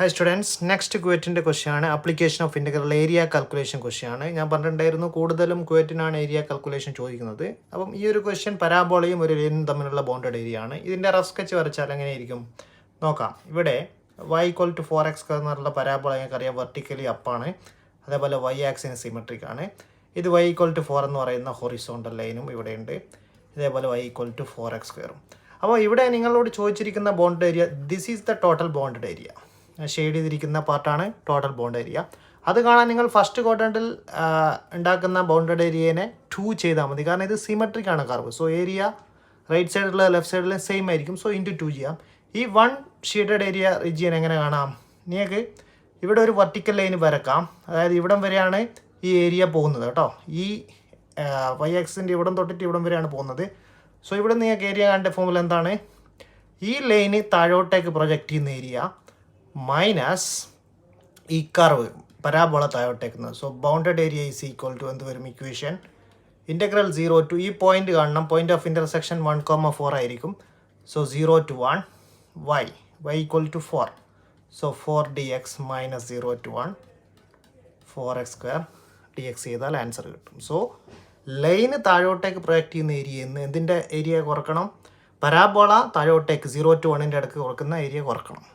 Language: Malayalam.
Hi students, next ക്വറ്റിൻ്റെ ക്വസ്റ്റ്യൻ ആണ് application of integral area calculation question ആണ്. ഞാൻ പറഞ്ഞിട്ടുണ്ടായിരുന്നു കൂടുതലും ക്വറ്റിനാണ് ഏരിയ കാൽക്കുലേഷൻ ചോദിക്കുന്നത്. അപ്പം ഈ ഒരു ക്വസ്റ്റ്യൻ പരാബോളയും ഒരു ലൈനും തമ്മിലുള്ള ബോണ്ടഡ് ഏരിയ ആണ്. ഇതിൻ്റെ റഫ് സ്കെച്ച് വരച്ചാൽ എങ്ങനെയായിരിക്കും നോക്കാം. ഇവിടെ y = 4x² എന്നുള്ള പരാബോള ഞങ്ങൾക്കറിയാം വെർട്ടിക്കലി അപ്പാണ്, അതേപോലെ y ആക്സിന് സിമെട്രിക് ആണ്. ഇത് y = 4 എന്ന് പറയുന്ന ഹൊറിസോണ്ടൽ ലൈനും ഇവിടെയുണ്ട്, ഇതേപോലെ y = 4x². അപ്പോൾ ഇവിടെ നിങ്ങളോട് ചോദിച്ചിരിക്കുന്ന bounded area, this is the total bounded area. Shade ചെയ്തിരിക്കുന്ന പാർട്ടാണ് ടോട്ടൽ ബോണ്ട് ഏരിയ. അത് കാണാൻ നിങ്ങൾ ഫസ്റ്റ് ക്വാഡ്രൻറ്റിൽ ഉണ്ടാക്കുന്ന ബൗണ്ടഡ് ഏരിയനെ 2 ചെയ്താൽ മതി, കാരണം ഇത് സിമെട്രിക് ആണ് കർവ്. സോ ഏരിയ റൈറ്റ് സൈഡിലുള്ള ലെഫ്റ്റ് സൈഡിൽ സെയിം ആയിരിക്കും. സോ ഇൻറ്റു 2 ചെയ്യാം. ഈ 1 ഷെയ്ഡഡ് ഏരിയ റീജിയൻ എങ്ങനെ കാണാം? നിങ്ങൾക്ക് ഇവിടെ ഒരു വെർട്ടിക്കൽ ലൈൻ വരക്കാം. അതായത് ഇവിടം വരെയാണ് ഈ ഏരിയ പോകുന്നത് കേട്ടോ. ഈ y ആക്സിൻ്റെ ഇവിടം തൊട്ടിട്ട് ഇവിടം വരെയാണ് പോകുന്നത്. സോ ഇവിടെ നിങ്ങൾക്ക് ഏരിയ കണ്ട ഫോമുല എന്താണ്? ഈ ലൈന് താഴോട്ടേക്ക് പ്രൊജക്റ്റ് ചെയ്യുന്ന ഏരിയ മൈനസ് ഈ കർവ് പരാബോള താഴോട്ടേക്കുന്നത്. So bounded area is equal to എന്ത് വരും? ഇക്വേഷൻ ഇൻ്റഗ്രൽ 0 to ഈ പോയിന്റ് കാണണം. പോയിന്റ് ഓഫ് ഇൻ്റർസെക്ഷൻ 1,4 ആയിരിക്കും. So 0 to 1 y = 4. So 4 dx minus 0 to 1 4x² dx ചെയ്താൽ ആൻസർ കിട്ടും. സോ ലൈന് താഴോട്ടേക്ക് പ്രൊജക്റ്റ് ചെയ്യുന്ന ഏരിയയിൽ നിന്ന് എന്തിൻ്റെ ഏരിയ കുറക്കണം? പരാബോള താഴോട്ടേക്ക് 0 to 1 ഇടയ്ക്ക് കുറക്കുന്ന ഏരിയ കുറക്കണം.